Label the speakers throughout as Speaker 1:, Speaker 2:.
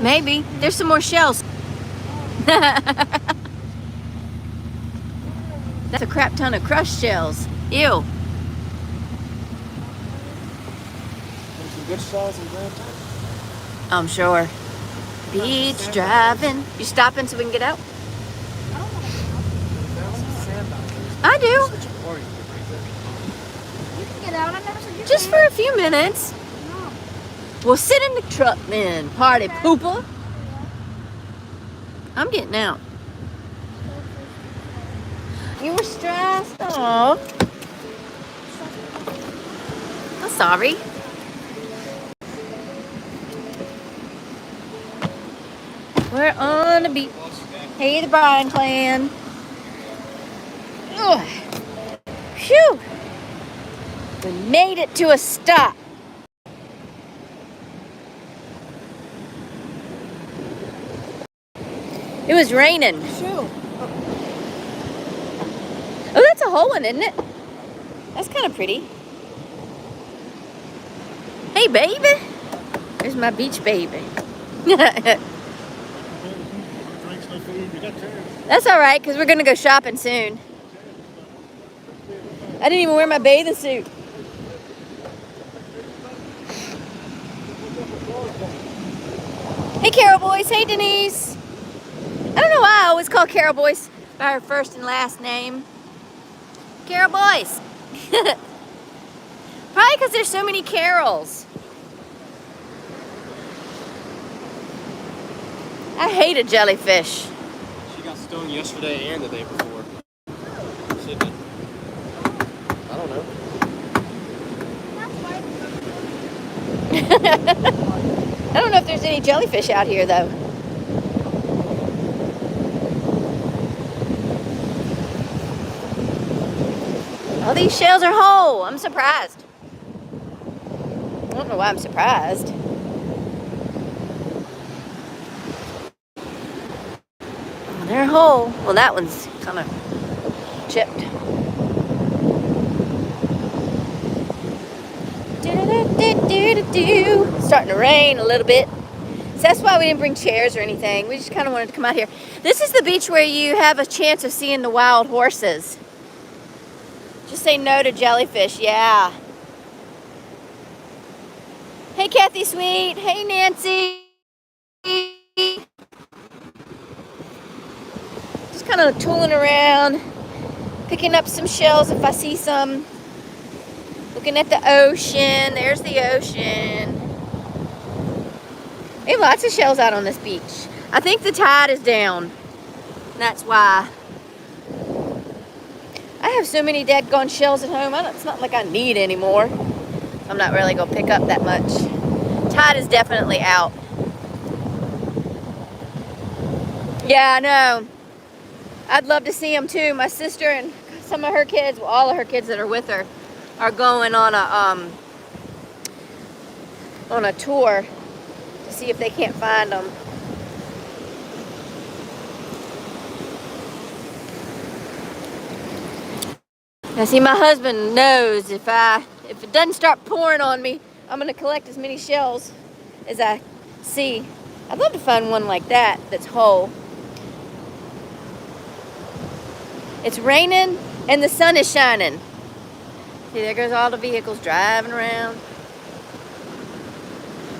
Speaker 1: Maybe. There's some more shells. That's a crap ton of crushed shells. Ew.
Speaker 2: Some good shells and grand time.
Speaker 1: I'm sure. Beach driving. You stopping so we can get out? I do.
Speaker 3: You can get out. I never said you
Speaker 1: Just for
Speaker 3: can't.
Speaker 1: a few minutes.
Speaker 3: No.
Speaker 1: We'll sit in the truck then. Party pooper. I'm getting out. You were stressed? Oh. I'm sorry. We're on the beach. Hey, the Bryan clan. Ugh. Phew. We made it to a stop. It was raining.
Speaker 3: Shoot.
Speaker 1: Oh, that's a whole one, isn't it? That's kind of pretty. Hey, baby. There's my beach baby. That's all right, because we're going to go shopping soon. I didn't even wear my bathing suit. Hey, Carol Boys. Hey, Denise. I don't know why I always call Carol Boys by her first and last name. Carol Boys. Probably because there's so many Carols. I hate a jellyfish.
Speaker 2: She got stoned yesterday and the day before. She did. I don't know.
Speaker 1: I don't know if there's any jellyfish out here, though. All these shells are whole. I'm surprised. I don't know why I'm surprised. They're whole. Well, that one's kind of chipped. It's starting to rain a little bit. So that's why we didn't bring chairs or anything. We just kind of wanted to come out here. This is the beach where you have a chance of seeing the wild horses. Just say no to jellyfish, yeah. Hey, Kathy Sweet. Hey, Nancy. Just kind of tooling around, picking up some shells if I see some. Looking at the ocean. There's the ocean. They have lots of shells out on this beach. I think the tide is down. That's why. I have so many dead-gone shells at home. It's not like I need any more. I'm not really going to pick up that much. Tide is definitely out. Yeah, I know. I'd love to see them too. My sister and some of her kids, well, all of her kids that are with her, are going on a tour to see if they can't find them. Now, see, my husband knows if it doesn't start pouring on me, I'm gonna collect as many shells as I see. I'd love to find one like that that's whole. It's raining and the sun is shining. See, there goes all the vehicles driving around.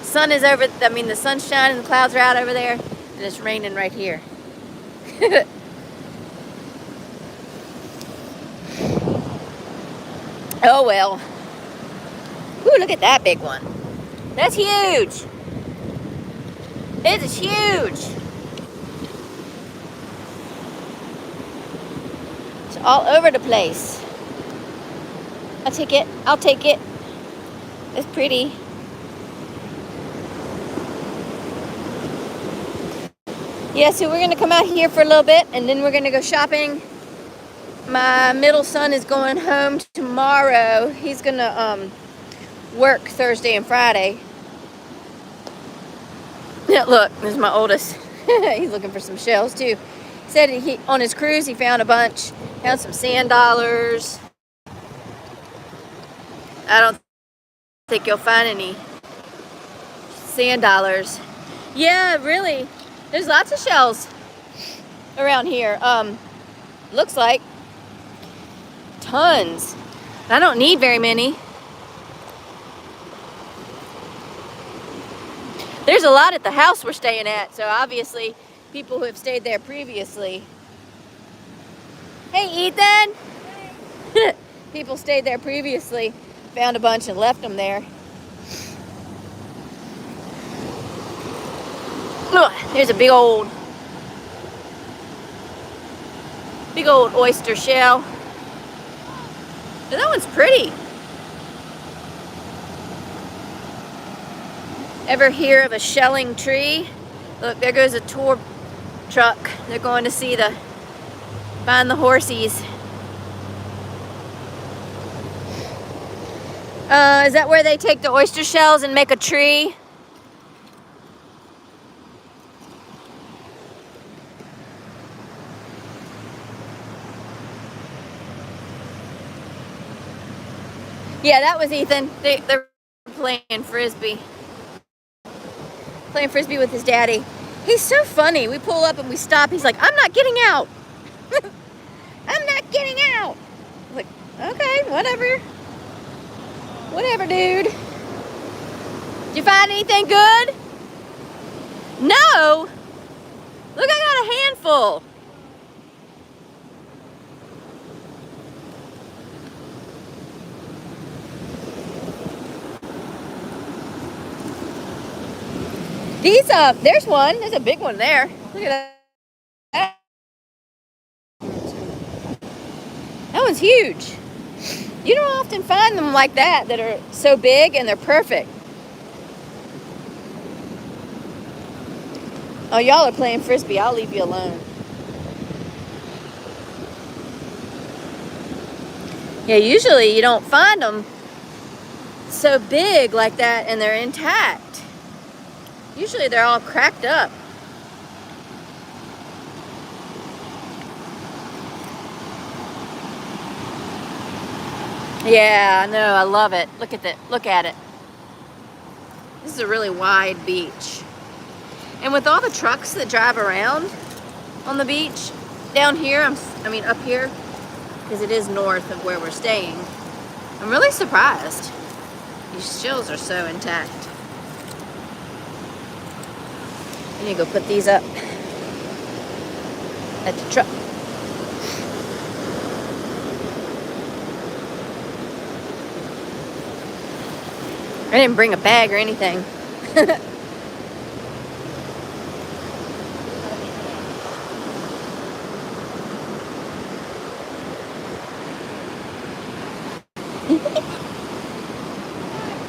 Speaker 1: Sun is over, the sun's shining, the clouds are out over there, and it's raining right here. Oh well. Ooh, look at that big one. That's huge. It is huge. It's all over the place. I'll take it. I'll take it. It's pretty. Yeah, so we're going to come out here for a little bit, and then we're going to go shopping. My middle son is going home tomorrow. He's going to work Thursday and Friday. Yeah, look, this is my oldest. He's looking for some shells, too. Said on his cruise he found a bunch. Found some sand dollars. I don't think you'll find any sand dollars. Yeah, really. There's lots of shells around here. Looks like tons. I don't need very many. There's a lot at the house we're staying at, so obviously people who have stayed there previously. Hey, Ethan! People stayed there previously, found a bunch and left them there. Look, there's a big old oyster shell. But that one's pretty. Ever hear of a shelling tree? Look, there goes a tour truck. They're going to see find the horsies. Is that where they take the oyster shells and make a tree? Yeah, that was Ethan. They're playing frisbee. Playing frisbee with his daddy. He's so funny. We pull up and we stop. He's like, I'm not getting out. I'm not getting out. I'm like, okay, whatever. Whatever, dude. Did you find anything good? No. Look, I got a handful. These, there's one. There's a big one there. Look at that. That one's huge. You don't often find them like that are so big and they're perfect. Oh, y'all are playing frisbee. I'll leave you alone. Yeah, usually you don't find them so big like that and they're intact. Usually they're all cracked up. Yeah, I know. I love it. Look at that. Look at it. This is a really wide beach. And with all the trucks that drive around on the beach down here, I mean up here, because it is north of where we're staying, I'm really surprised. These shells are so intact. I need to go put these up at the truck. I didn't bring a bag or anything.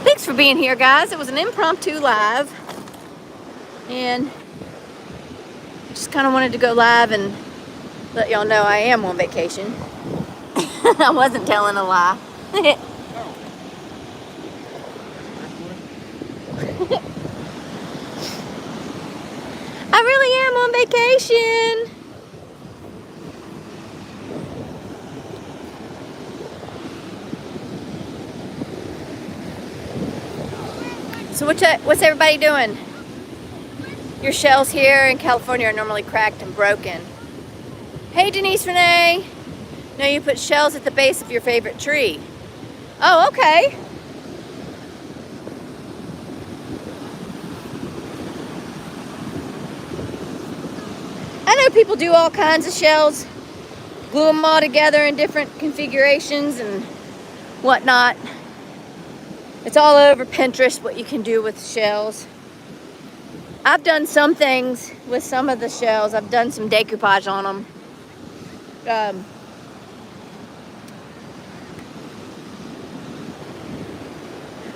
Speaker 1: Thanks for being here, guys. It was an impromptu live. And I just kind of wanted to go live and let y'all know I am on vacation. I wasn't telling a lie. I really am on vacation. So what's everybody doing? Your shells here in California are normally cracked and broken. Hey, Denise Renee. No, you put shells at the base of your favorite tree. Oh, okay. I know people do all kinds of shells, glue them all together in different configurations and whatnot. It's all over Pinterest what you can do with shells. I've done some things with some of the shells. I've done some decoupage on them.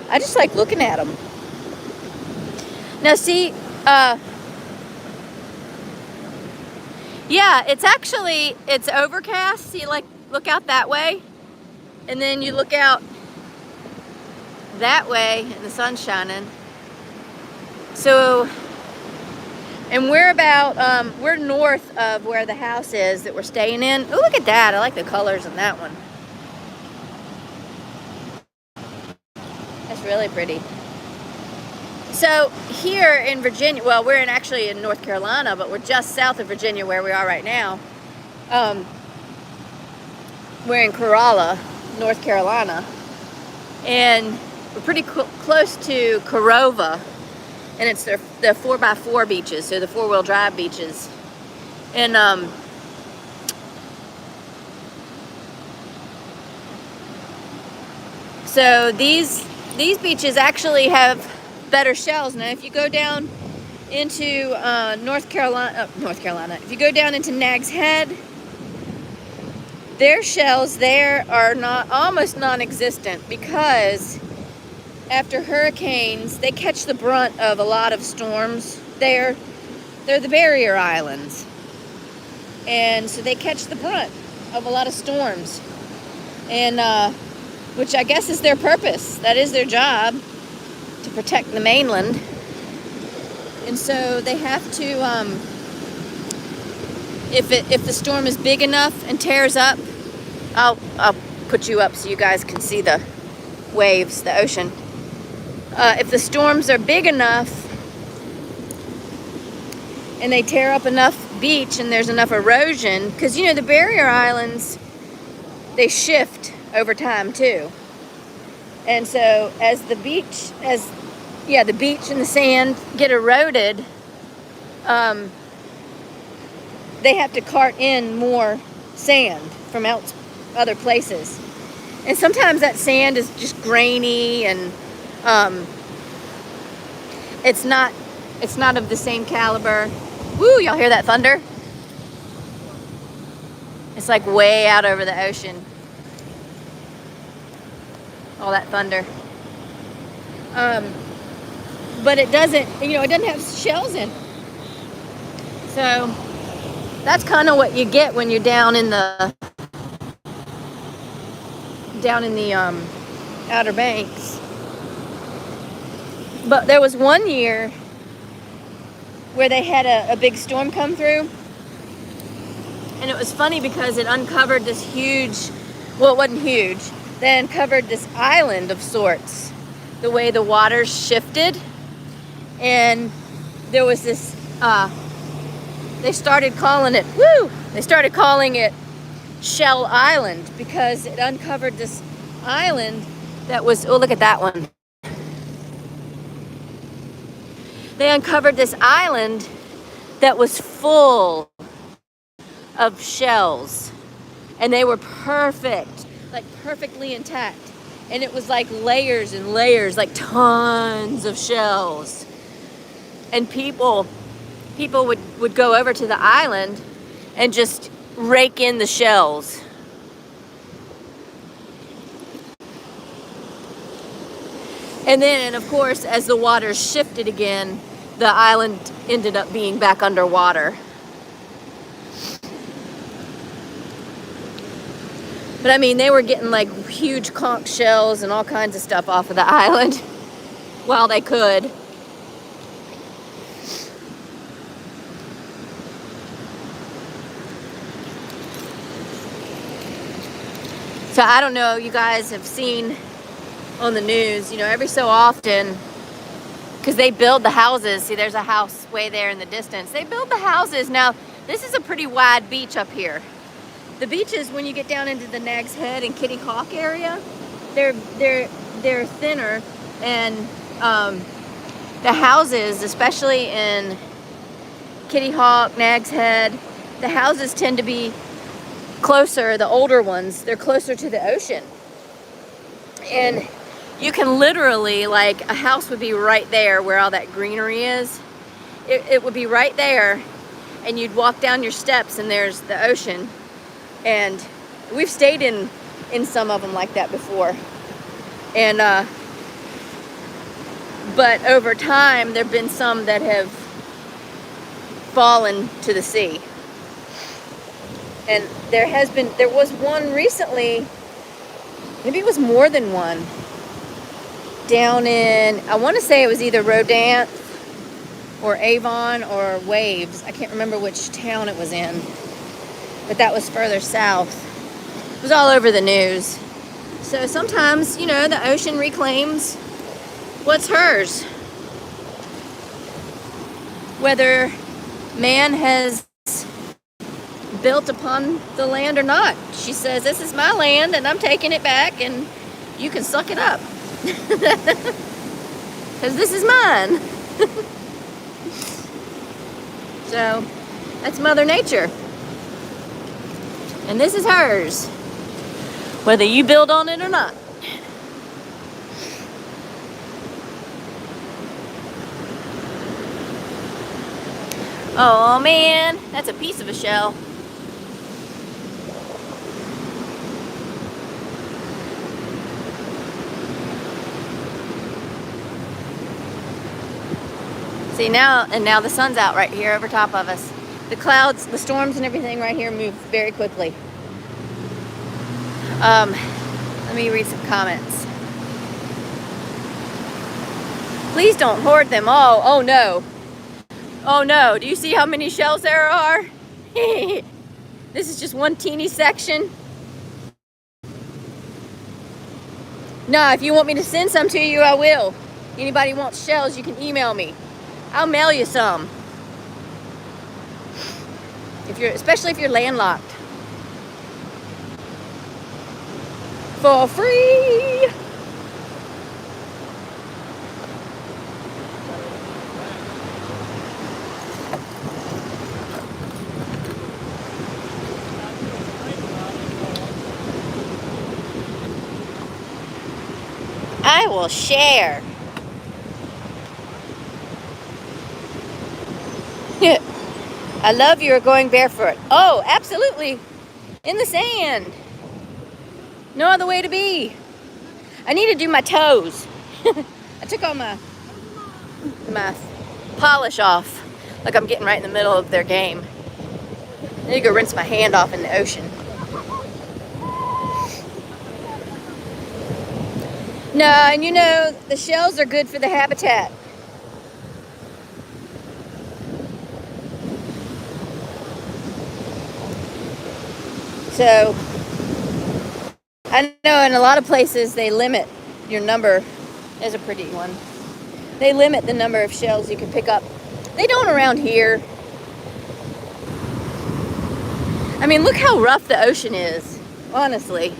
Speaker 1: I just like looking at them. Now see, yeah, it's overcast. So you like look out that way, and then you look out that way and the sun's shining. So, and we're north of where the house is that we're staying in. Oh, look at that. I like the colors in that one. That's really pretty. So here in Virginia, well, we're actually in North Carolina, but we're just south of Virginia where we are right now. We're in Corolla, North Carolina, and we're pretty close to Corolla, and it's the 4x4 beaches, so the four-wheel drive beaches. And so these beaches actually have better shells. Now, if you go down into North Carolina, if you go down into Nag's Head, their shells there are almost non-existent, because after hurricanes, they catch the brunt of a lot of storms there. They're the barrier islands, and so they catch the brunt of a lot of storms, and which I guess is their purpose. That is their job, to protect the mainland. And so they have to, if the storm is big enough and tears up, I'll put you up so you guys can see the waves, the ocean. If the storms are big enough and they tear up enough beach and there's enough erosion, because you know the barrier islands, they shift over time too. And so as the beach and the sand get eroded, they have to cart in more sand from other places. And sometimes that sand is just grainy, and it's not of the same caliber. Woo, y'all hear that thunder? It's like way out over the ocean. All that thunder. But it doesn't have shells in. So that's kind of what you get when you're down in the Outer Banks. But there was one year where they had a big storm come through, and it was funny because it uncovered this huge, well, it wasn't huge, they uncovered this island of sorts, the way the waters shifted. And there was this, they started calling it Shell Island, because it uncovered this island that was, oh, look at that one. They uncovered this island that was full of shells, and they were perfect, like perfectly intact. And it was like layers and layers, like tons of shells. And people would go over to the island and just rake in the shells. And then, of course, as the waters shifted again, the island ended up being back underwater. But I mean, they were getting like huge conch shells and all kinds of stuff off of the island while they could. So I don't know, you guys have seen on the news, every so often, because they build the houses. See, there's a house way there in the distance. They build the houses. Now, this is a pretty wide beach up here. The beaches, when you get down into the Nag's Head and Kitty Hawk area, they're thinner, and the houses, especially in Kitty Hawk, Nag's Head, the houses tend to be closer, the older ones, they're closer to the ocean. And you can literally, like, a house would be right there where all that greenery is. It would be right there, and you'd walk down your steps and there's the ocean. And we've stayed in some of them like that before. And but over time there've been some that have fallen to the sea. And there was one recently, maybe it was more than one, down in, I want to say it was either Rodanthe or Avon or Waves. I can't remember which town it was in, but that was further south. It was all over the news. So sometimes, the ocean reclaims what's hers. whether man has built upon the land or not. She says, this is my land and I'm taking it back and you can suck it up. Because this is mine. So that's Mother Nature. And this is hers, whether you build on it or not. Oh man, that's a piece of a shell. See now the sun's out right here over top of us. The clouds, the storms and everything right here move very quickly. Let me read some comments. Please don't hoard them all. Oh no. Oh no, do you see how many shells there are? This is just one teeny section. No, if you want me to send some to you, I will. Anybody wants shells, you can email me. I'll mail you some. Especially if you're landlocked. For free. I will share. I love you're going barefoot. Oh, absolutely. In the sand. No other way to be. I need to do my toes. I took all my polish off. Like I'm getting right in the middle of their game. I need to go rinse my hand off in the ocean. No, and you know, the shells are good for the habitat. So, I know in a lot of places they limit your number. There's a pretty one. They limit the number of shells you can pick up. They don't around here. I mean, look how rough the ocean is, honestly.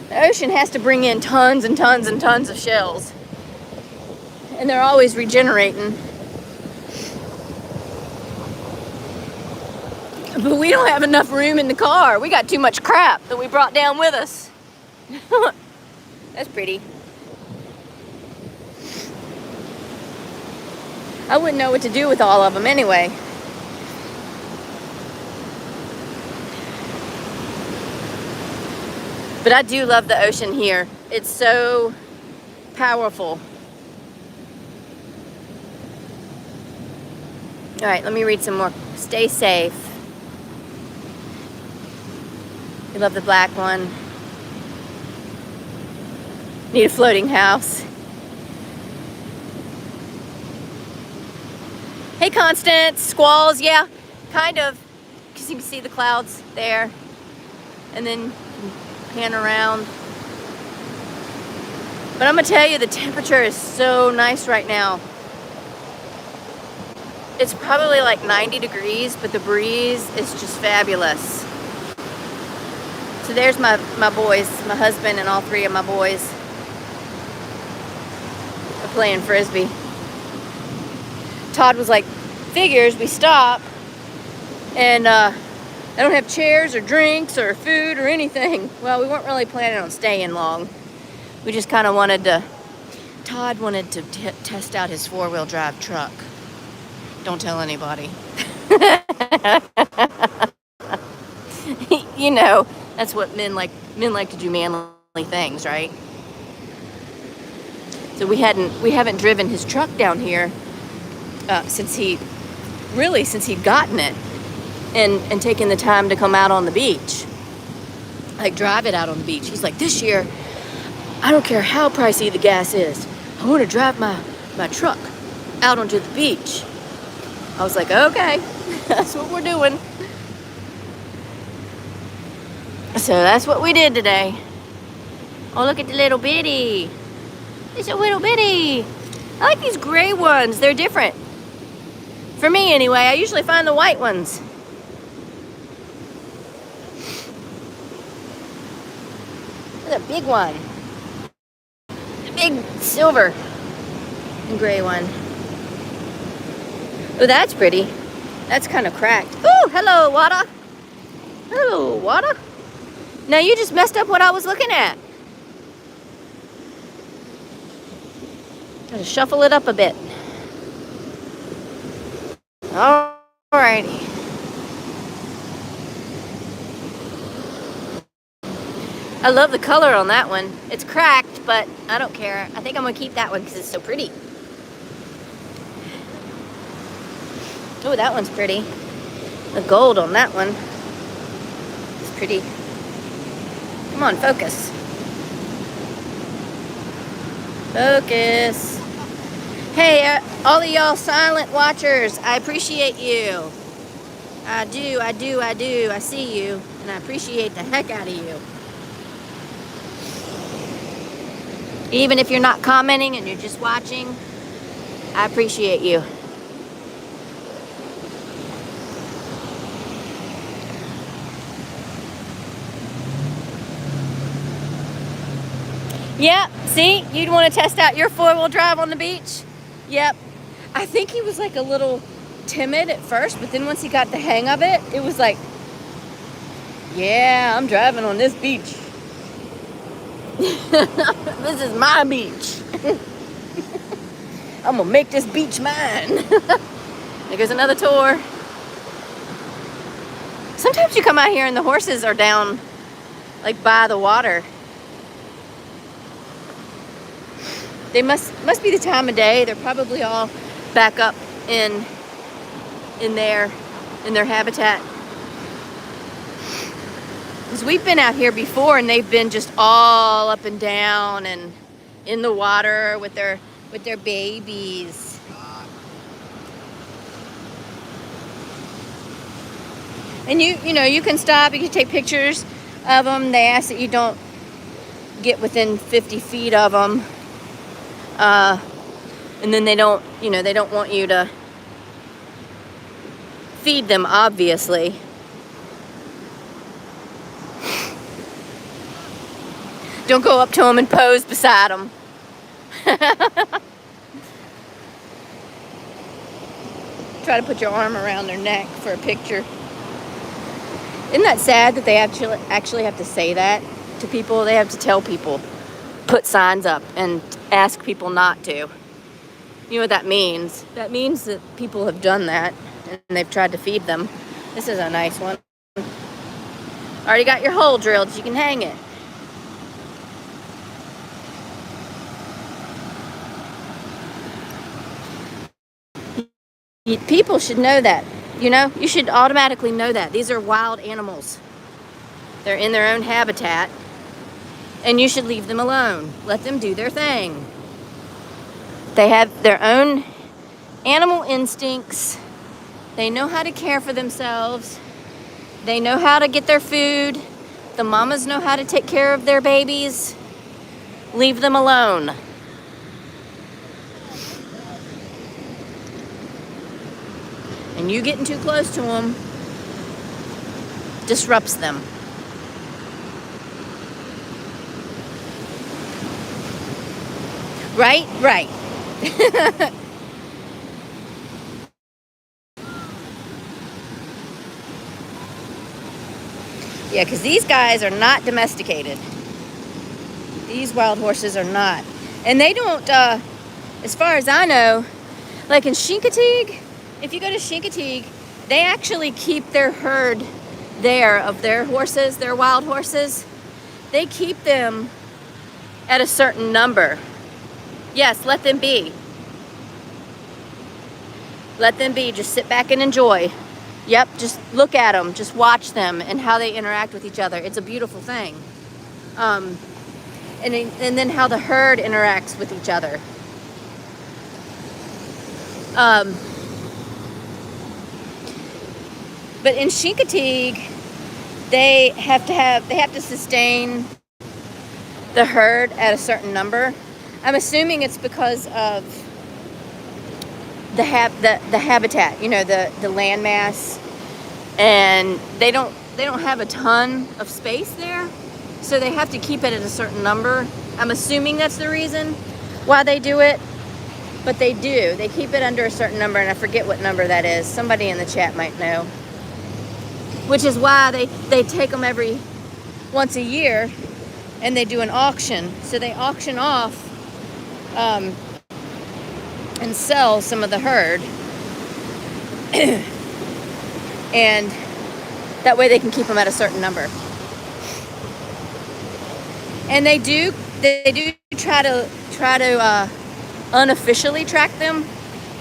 Speaker 1: The ocean has to bring in tons and tons and tons of shells. And they're always regenerating. But we don't have enough room in the car. We got too much crap that we brought down with us. That's pretty. I wouldn't know what to do with all of them anyway. But I do love the ocean here. It's so powerful. All right, let me read some more. Stay safe. You love the black one. Need a floating house. Hey, Constance. Squalls, yeah, kind of. Because you can see the clouds there. And then pan around. But I'm going to tell you, the temperature is so nice right now. It's probably like 90 degrees, but the breeze is just fabulous. So there's my boys, my husband and all three of my boys are playing Frisbee. Todd was like, figures, we stop, and I don't have chairs or drinks or food or anything. Well, we weren't really planning on staying long. We just kind of wanted to, Todd wanted to test out his four-wheel drive truck. Don't tell anybody. You know, that's what men like to do, manly things, right? So we haven't driven his truck down here since he'd gotten it and taken the time to come out on the beach, like drive it out on the beach. He's like, this year, I don't care how pricey the gas is, I want to drive my truck out onto the beach. I was like, okay, that's what we're doing. So that's what we did today. Oh, look at the little bitty. It's a little bitty. I like these gray ones. They're different. For me anyway, I usually find the white ones. There's a big one. A big silver and gray one. Oh, that's pretty. That's kind of cracked. Oh, hello, water. Hello, water. Now you just messed up what I was looking at. Gotta shuffle it up a bit. Alrighty. I love the color on that one. It's cracked, but I don't care. I think I'm gonna keep that one because it's so pretty. Oh, that one's pretty. The gold on that one is pretty. Come on, focus. Focus. Hey, all of y'all silent watchers, I appreciate you. I do. I see you, and I appreciate the heck out of you. Even if you're not commenting and you're just watching, I appreciate you. Yep, see, you'd want to test out your four-wheel drive on the beach? Yep. I think he was like a little timid at first, but then once he got the hang of it, it was like, yeah, I'm driving on this beach. This is my beach. I'm gonna make this beach mine. There goes another tour. Sometimes you come out here and the horses are down like by the water. They must be the time of day. They're probably all back up in their habitat. Because we've been out here before and they've been just all up and down and in the water with their babies. And you can stop, you can take pictures of them. They ask that you don't get within 50 feet of them. And then they don't want you to feed them, obviously. Don't go up to them and pose beside them. Try to put your arm around their neck for a picture. Isn't that sad that they actually have to say that to people? They have to tell people, put signs up and ask people not to. You know what that means? That means that people have done that and they've tried to feed them. This is a nice one. Already got your hole drilled so you can hang it. People should know that. You should automatically know that. These are wild animals. They're in their own habitat. And you should leave them alone. Let them do their thing. They have their own animal instincts. They know how to care for themselves. They know how to get their food. The mamas know how to take care of their babies. Leave them alone. And you getting too close to them disrupts them. Right? Right. Yeah, because these guys are not domesticated. These wild horses are not. And they don't, as far as I know, like in Chincoteague, if you go to Chincoteague, they actually keep their herd there of their horses, their wild horses. They keep them at a certain number. Yes, let them be. Let them be. Just sit back and enjoy. Yep, just look at them. Just watch them and how they interact with each other. It's a beautiful thing. And then how the herd interacts with each other. But in Chincoteague, they have to sustain the herd at a certain number. I'm assuming it's because of the habitat, you know, the land mass, and they don't have a ton of space there, so they have to keep it at a certain number. I'm assuming that's the reason why they do it, but they do. They keep it under a certain number, and I forget what number that is. Somebody in the chat might know. Which is why they take them every once a year, and they do an auction. So they auction off and sell some of the herd, and that way they can keep them at a certain number. And they do try to unofficially track them.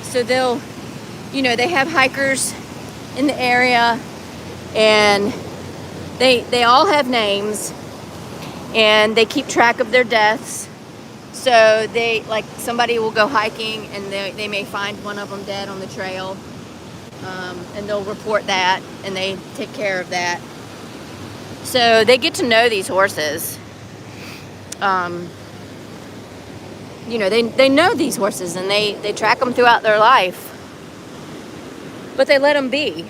Speaker 1: So they'll, you know, they have hikers in the area, and they all have names, and they keep track of their deaths. So they, like, somebody will go hiking, and they may find one of them dead on the trail, and they'll report that, and they take care of that. So they get to know these horses. You know, they know these horses, and they track them throughout their life, but they let them be.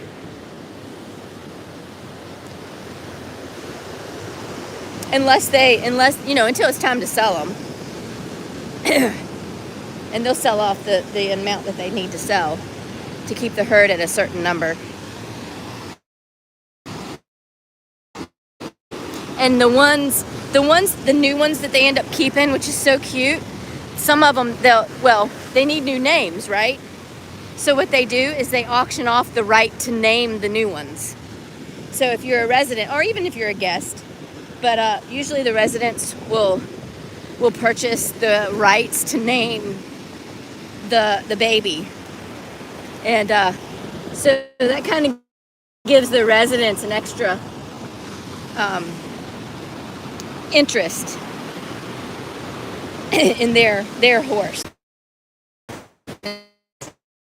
Speaker 1: Unless you know, until it's time to sell them. And they'll sell off the amount that they need to sell to keep the herd at a certain number. And the new ones that they end up keeping, which is so cute, some of them, they need new names, right? So what they do is they auction off the right to name the new ones. So if you're a resident, or even if you're a guest, but usually the residents will purchase the rights to name the baby. And so that kind of gives the residents an extra interest in their horse.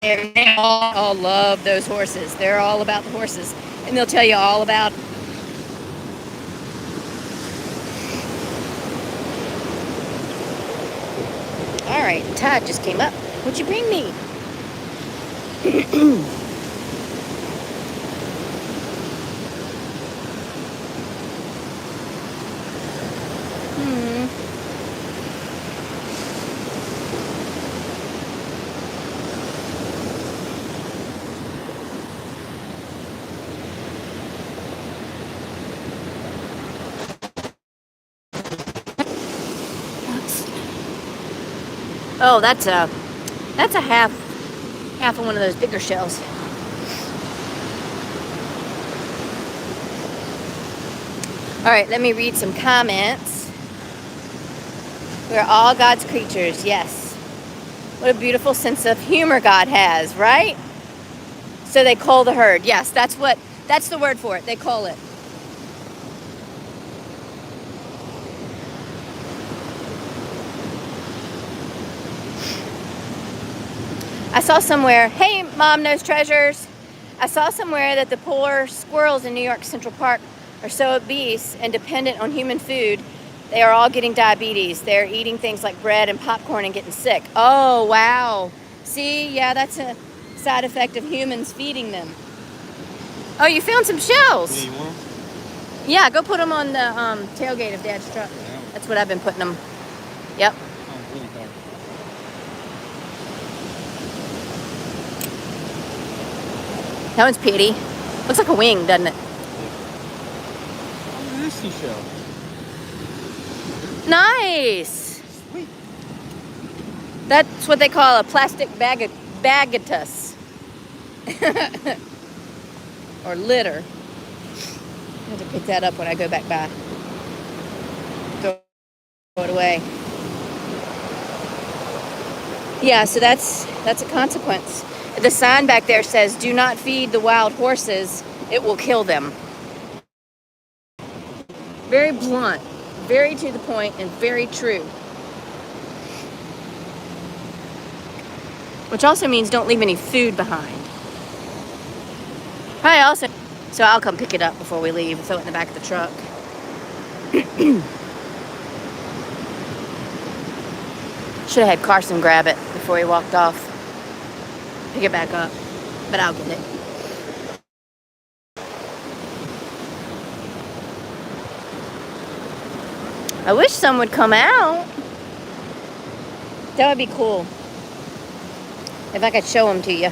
Speaker 1: They all love those horses. They're all about the horses, and they'll tell you all about. All right, the tide just came up. What'd you bring me? Oh, that's a half of one of those bigger shells. All right, let me read some comments. We're all God's creatures, yes. What a beautiful sense of humor God has, right? So they cull the herd. Yes, that's the word for it. They cull it. I saw somewhere, hey, Mom Knows Treasures. I saw somewhere that the poor squirrels in New York Central Park are so obese and dependent on human food, they are all getting diabetes. They're eating things like bread and popcorn and getting sick. Oh, wow. See, yeah, that's a side effect of humans feeding them. Oh, you found some shells.
Speaker 2: Yeah, you want them?
Speaker 1: Yeah, go put them on the tailgate of Dad's truck.
Speaker 2: Yeah.
Speaker 1: That's what I've been putting them. Yep.
Speaker 2: Oh, really dark.
Speaker 1: That one's pretty. Looks like a wing, doesn't it?
Speaker 2: Oh, this seashell.
Speaker 1: Nice.
Speaker 2: Sweet.
Speaker 1: That's what they call a plastic bagatus. Or litter. I have to pick that up when I go back by. Throw it away. Yeah, so that's a consequence. The sign back there says, "Do not feed the wild horses. It will kill them." Very blunt, very to the point, and very true. Which also means don't leave any food behind. So I'll come pick it up before we leave and throw it in the back of the truck. Should have had Carson grab it before he walked off. pick it back up, but I'll get it. I wish some would come out. That would be cool. If I could show them to you.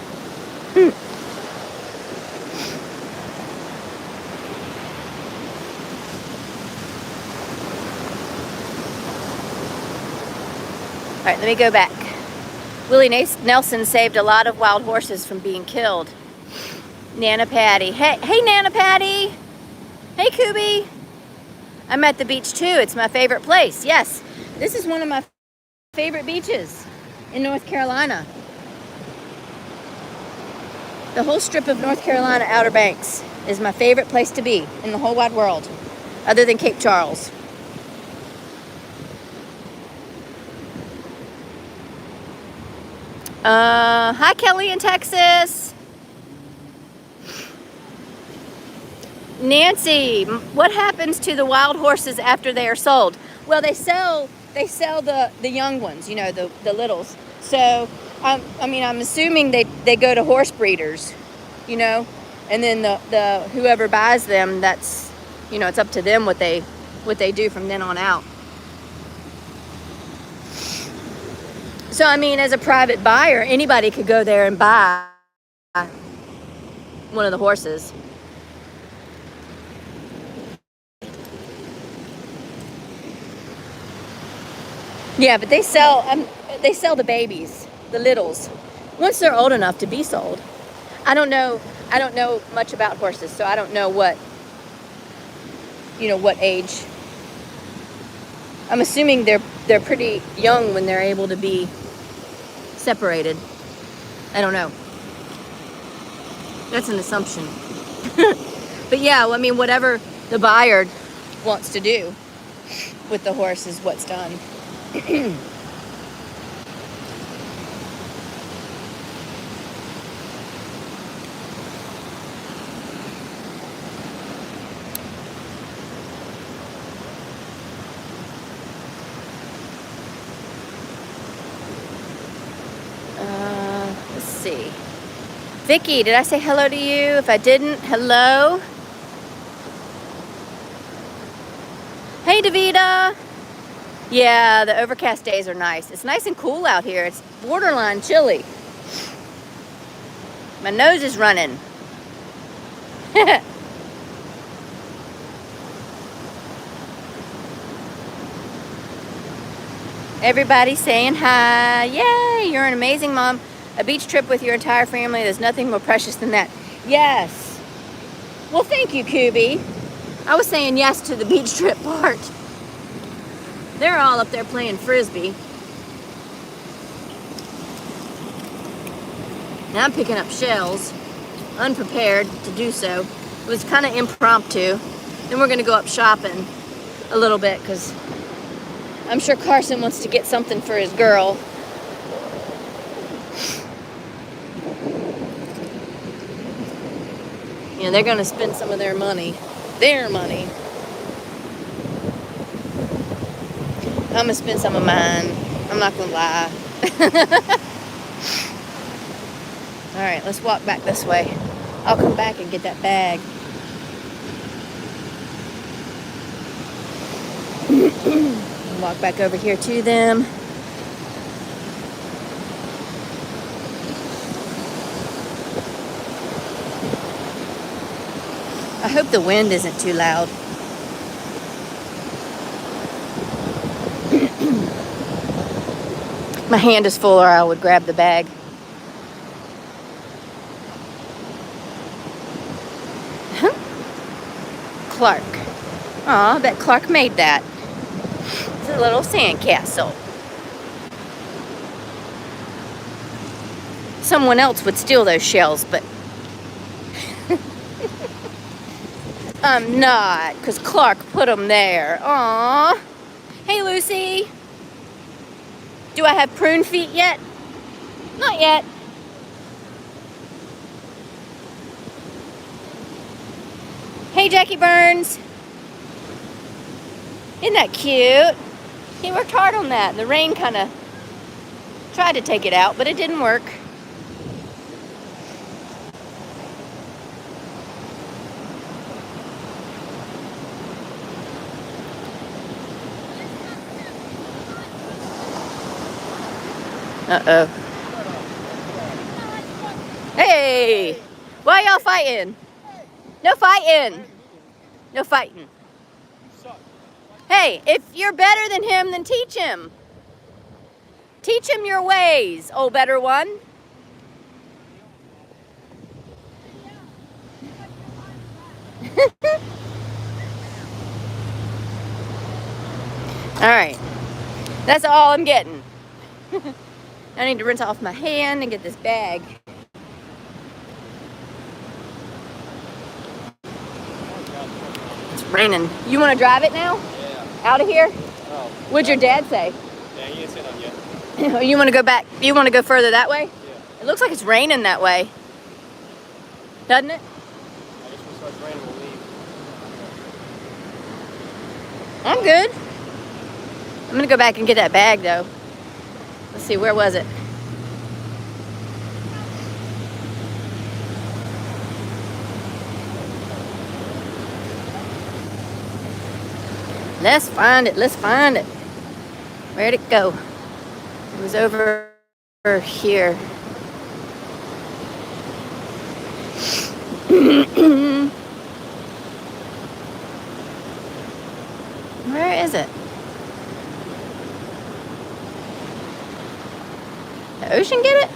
Speaker 1: All right, let me go back. Willie Nelson saved a lot of wild horses from being killed. Nana Patty. Hey, Nana Patty. Hey, Kubi. I'm at the beach too. It's my favorite place. Yes, this is one of my favorite beaches in North Carolina. The whole strip of North Carolina Outer Banks is my favorite place to be in the whole wide world, other than Cape Charles. Hi, Kelly in Texas. Nancy, what happens to the wild horses after they are sold? Well, they sell the young ones, you know, the littles. So, I mean, I'm assuming they go to horse breeders, you know, and then the whoever buys them, that's, you know, it's up to them what they do from then on out. So, I mean, as a private buyer, anybody could go there and buy one of the horses. Yeah, but they sell the babies, the littles, once they're old enough to be sold. I don't know much about horses, so I don't know what age. I'm assuming they're pretty young when they're able to be separated. I don't know. That's an assumption. But yeah, I mean, whatever the buyer wants to do with the horse is what's done. Let's see. Vicky, did I say hello to you? If I didn't, hello. Hey, Davida. Yeah, the overcast days are nice. It's nice and cool out here. It's borderline chilly. My nose is running. Everybody's saying hi. Yay, you're an amazing mom. A beach trip with your entire family. There's nothing more precious than that. Yes. Well, thank you, Kubi. I was saying yes to the beach trip part. They're all up there playing frisbee. Now I'm picking up shells, unprepared to do so. It was kind of impromptu. Then we're going to go up shopping a little bit because I'm sure Carson wants to get something for his girl. You know, they're going to spend some of their money. Their money. I'm going to spend some of mine. I'm not going to lie. All right, let's walk back this way. I'll come back and get that bag. Walk back over here to them. I hope the wind isn't too loud. My hand is full or I would grab the bag. Huh? Clark. Aw, I bet Clark made that. It's a little sand castle. Someone else would steal those shells, but I'm not, because Clark put them there. Aw. Hey, Lucy. Do I have prune feet yet? Not yet. Hey, Jackie Burns. Isn't that cute? He worked hard on that. The rain kind of tried to take it out, but it didn't work. Uh-oh. Hey! Why y'all fighting? No fighting. No fighting. Hey, if you're better than him, then teach him. Teach him your ways, oh better one. All right. That's all I'm getting. I need to rinse off my hand and get this bag. It's raining. You want to drive it now?
Speaker 2: Yeah.
Speaker 1: Out of here?
Speaker 2: Oh.
Speaker 1: What'd your dad say?
Speaker 2: Yeah, he ain't said nothing yet.
Speaker 1: You want to go back? You want to go further that way?
Speaker 2: Yeah.
Speaker 1: It looks like it's raining that way. Doesn't it?
Speaker 2: I guess when it starts raining, we'll leave.
Speaker 1: I'm good. I'm going to go back and get that bag, though. Let's see, where was it? Let's find it. Let's find it. Where'd it go? It was over here. Where is it? The ocean get it?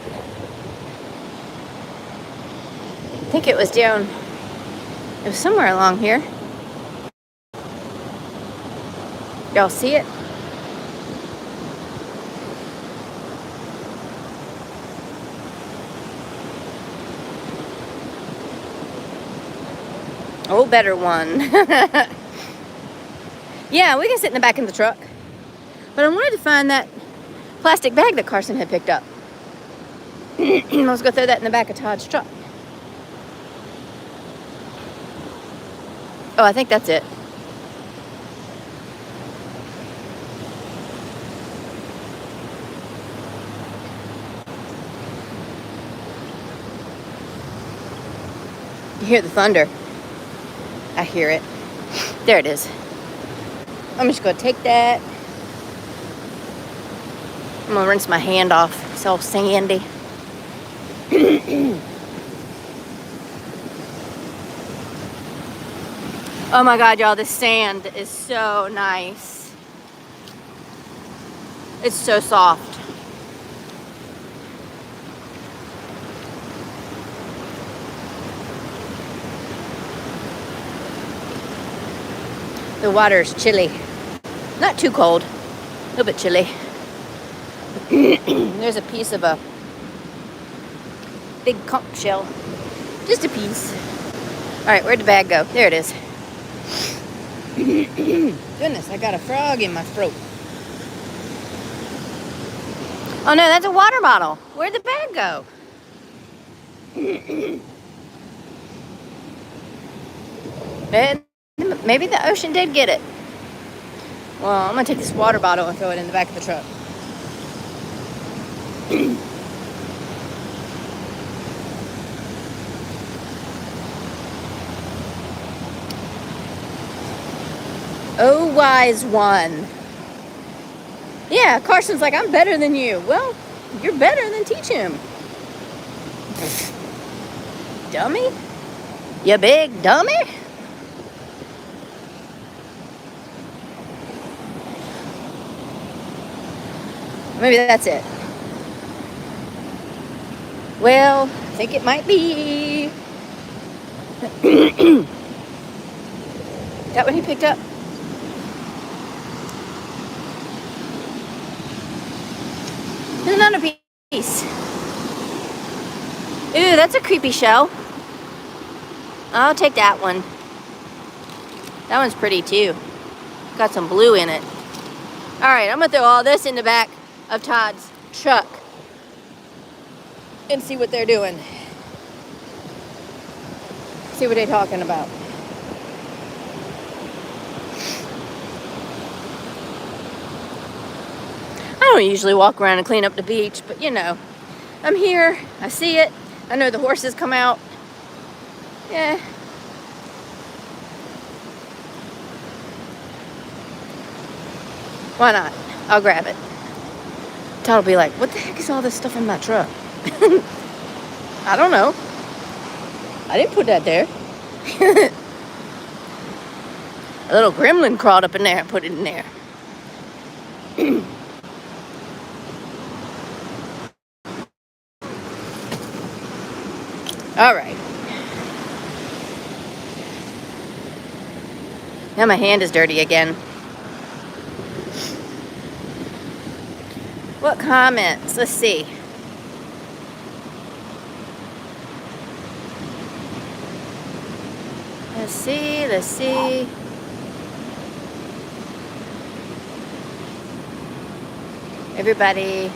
Speaker 1: I think it was down. It was somewhere along here. Y'all see it? Oh, better one. Yeah, we can sit in the back of the truck. But I wanted to find that plastic bag that Carson had picked up. I was going to throw that in the back of Todd's truck. Oh, I think that's it. You hear the thunder. I hear it. There it is. I'm just going to take that. I'm going to rinse my hand off. It's all sandy. Oh my God, y'all, this sand is so nice. It's so soft. The water is chilly. Not too cold, a little bit chilly. There's a piece of a big conch shell. Just a piece. All right, where'd the bag go? There it is. Goodness, I got a frog in my throat. Oh no, that's a water bottle. Where'd the bag go? Maybe the ocean did get it. Well, I'm gonna take this water bottle and throw it in the back of the truck. Oh, wise one. Yeah, Carson's like, I'm better than you. Well, you're better than teach him. Dummy? You big dummy? Maybe that's it. Well, I think it might be. That what he picked up? There's another piece. Ooh, that's a creepy shell. I'll take that one. That one's pretty too. Got some blue in it. All right, I'm gonna throw all this in the back of Todd's truck and see what they're doing. See what they're talking about. I don't usually walk around and clean up the beach, but you know, I'm here, I see it, I know the horses come out. Yeah. Why not? I'll grab it. Todd will be like, what the heck is all this stuff in my truck? I don't know. I didn't put that there. A little gremlin crawled up in there and put it in there. All right. Now my hand is dirty again. What comments? Let's see. Let's see. Everybody.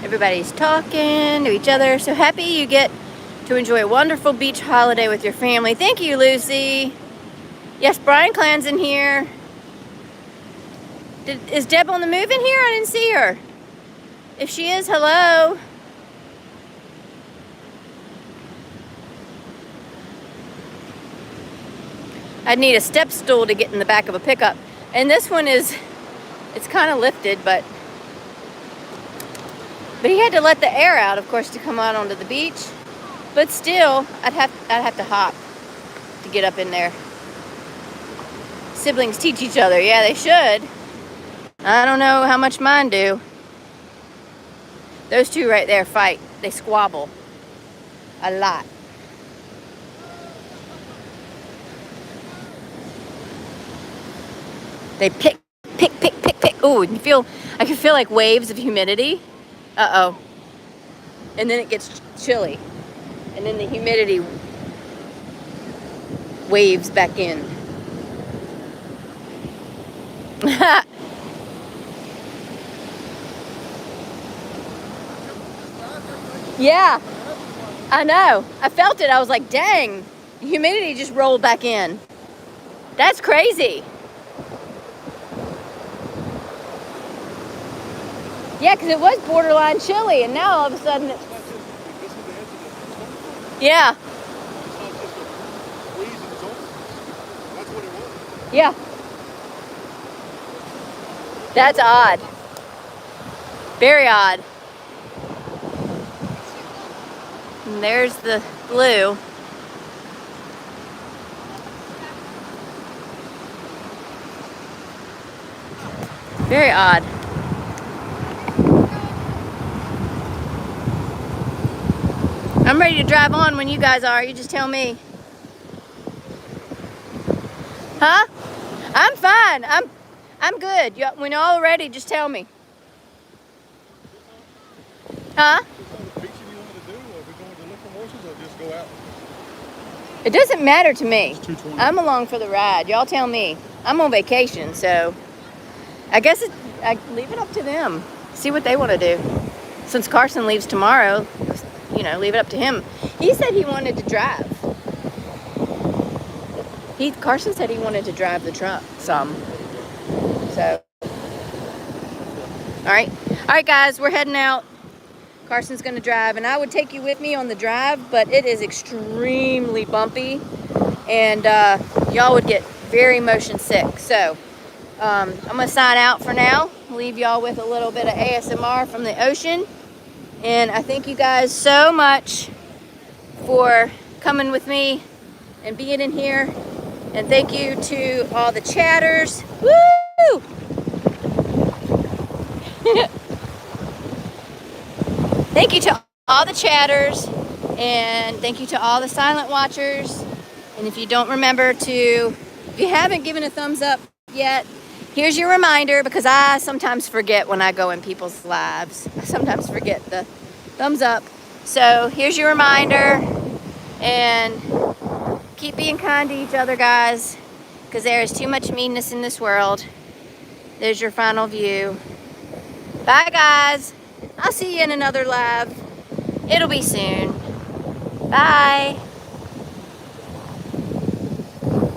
Speaker 1: Everybody's talking to each other. So happy you get to enjoy a wonderful beach holiday with your family. Thank you, Lucy. Yes, Brian Clan's in here. Is Deb on the move in here? I didn't see her. If she is, hello. I'd need a step stool to get in the back of a pickup. And this one is, it's kind of lifted, but he had to let the air out, of course, to come out onto the beach. But still, I'd have to hop to get up in there. Siblings teach each other. Yeah, they should. I don't know how much mine do. Those two right there fight. They squabble a lot. They pick. Ooh, I can feel like waves of humidity. Uh-oh. And then it gets chilly. And then the humidity waves back in. Yeah, I know. I felt it. I was like, dang, the humidity just rolled back in. That's crazy. Yeah, because it was borderline chilly, and now all of a sudden it's... Yeah. Yeah. That's odd. Very odd. And there's the blue. Very odd. I'm ready to drive on when you guys are. You just tell me. Huh? I'm fine. I'm good. When you're all ready, just tell me. Huh? It doesn't matter to me. I'm along for the ride. Y'all tell me. I'm on vacation, so I guess I leave it up to them. See what they want to do. Since Carson leaves tomorrow, leave it up to him. He said he wanted to drive. Carson said he wanted to drive the truck some. So, all right, guys, we're heading out. Carson's going to drive, and I would take you with me on the drive, but it is extremely bumpy, and y'all would get very motion sick. So, I'm going to sign out for now. Leave y'all with a little bit of ASMR from the ocean. And I thank you guys so much for coming with me and being in here. And thank you to all the chatters. Woo! Thank you to all the chatters. And thank you to all the silent watchers. And if you don't remember if you haven't given a thumbs up yet, here's your reminder, because I sometimes forget when I go in people's lives. I sometimes forget the thumbs up. So here's your reminder. And keep being kind to each other, guys, because there is too much meanness in this world. There's your final view. Bye, guys. I'll see you in another live. It'll be soon. Bye.